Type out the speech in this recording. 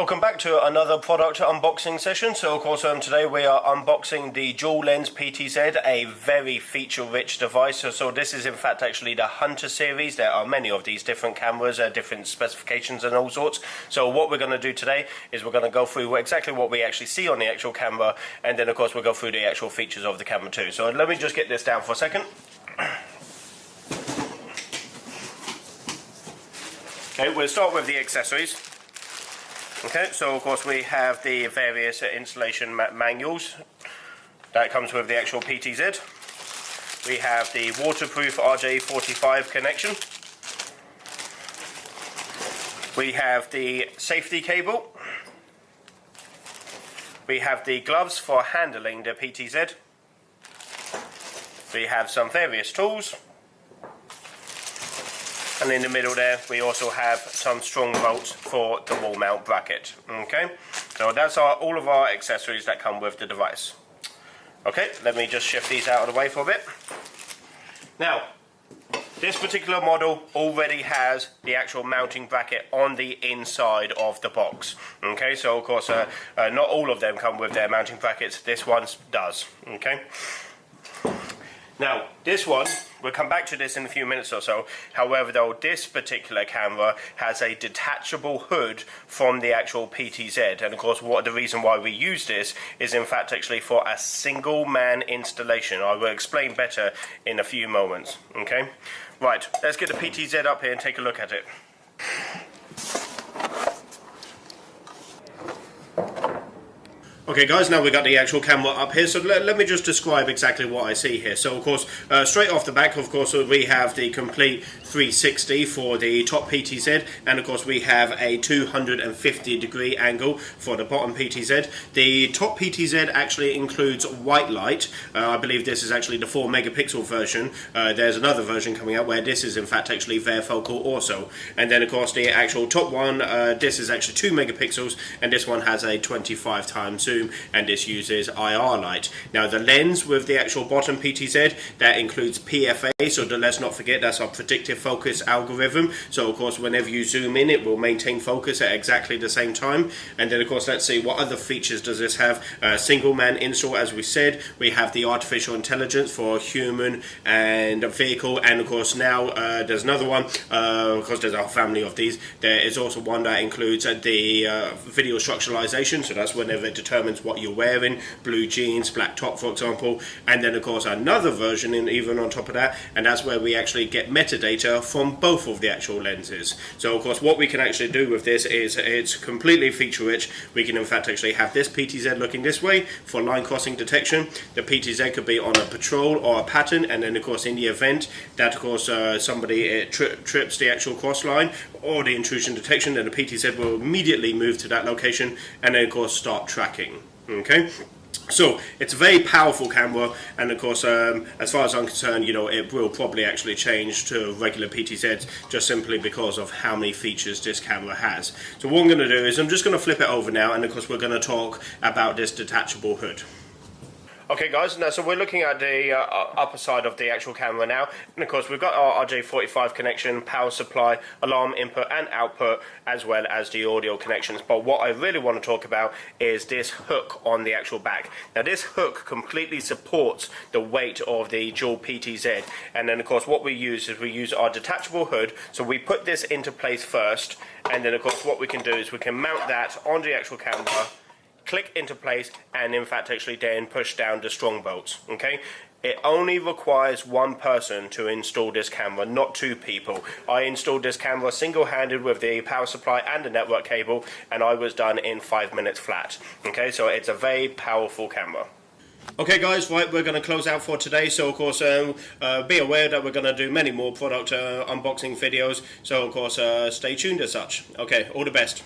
Welcome back to another product unboxing session. So of course today we are unboxing the dual lens PTZ, a very feature rich device. So this is in fact actually the Hunter series. There are many of these different cameras, different specifications and all sorts. So what we're going to do today is we're going to go through exactly what we actually see on the actual camera, and then of course we'll go through the actual features of the camera too. So let me just get this down for a second. Okay, we'll start with the accessories. Okay, so of course we have the various installation manuals that comes with the actual PTZ. We have the waterproof RJ45 connection. We have the safety cable. We have the gloves for handling the PTZ. We have some various tools. And in the middle there, we also have some strong bolts for the wall mount bracket. Okay, so that's all of our accessories that come with the device. Okay, let me just shift these out of the way for a bit. Now, this particular model already has the actual mounting bracket on the inside of the box. Okay, so of course, not all of them come with their mounting brackets. This one does. Okay. Now, this one, we'll come back to this in a few minutes or so. However, though, this particular camera has a detachable hood from the actual PTZ. And of course, the reason why we use this is in fact actually for a single man installation. I will explain better in a few moments. Okay? Right, let's get the PTZ up here and take a look at it. Okay guys, now we've got the actual camera up here, so let me just describe exactly what I see here. So of course, straight off the back, of course, we have the complete 360 for the top PTZ, and of course we have a 250 degree angle for the bottom PTZ. The top PTZ actually includes white light. I believe this is actually the 4 megapixel version. There's another version coming out where this is in fact actually varifocal also. And then of course the actual top one, this is actually 2 megapixels, and this one has a 25 times zoom, and this uses IR light. Now the lens with the actual bottom PTZ, that includes PFA, so let's not forget that's our predictive focus algorithm. So of course whenever you zoom in, it will maintain focus at exactly the same time. And then of course, let's see what other features does this have. Single man install, as we said. We have the artificial intelligence for human and vehicle, and of course now there's another one, because there's a family of these. There is also one that includes the video structuralization, so that's whenever it determines what you're wearing, blue jeans, black top for example. And then of course another version even on top of that, and that's where we actually get metadata from both of the actual lenses. So of course what we can actually do with this is it's completely feature rich. We can in fact actually have this PTZ looking this way for line crossing detection. The PTZ could be on a patrol or a pattern, and then of course in the event that of course somebody trips the actual cross line or the intrusion detection, then the PTZ will immediately move to that location and then of course start tracking. Okay, so it's a very powerful camera, and of course as far as I'm concerned, you know, it will probably actually change to regular PTZs just simply because of how many features this camera has. So what I'm going to do is I'm just going to flip it over now, and of course we're going to talk about this detachable hood. Okay guys, now so we're looking at the upper side of the actual camera now, and of course we've got our RJ45 connection, power supply, alarm input and output, as well as the audio connections. But what I really want to talk about is this hook on the actual back. Now this hook completely supports the weight of the dual PTZ, and then of course what we use is we use our detachable hood. So we put this into place first, and then of course what we can do is we can mount that on the actual camera, click into place, and in fact actually then push down the strong bolts. Okay, it only requires one person to install this camera, not two people. I installed this camera single-handed with the power supply and the network cable, and I was done in 5 minutes flat. Okay, so it's a very powerful camera. Okay guys, right, we're going to close out for today. So of course be aware that we're going to do many more product unboxing videos, so of course stay tuned as such. Okay, all the best.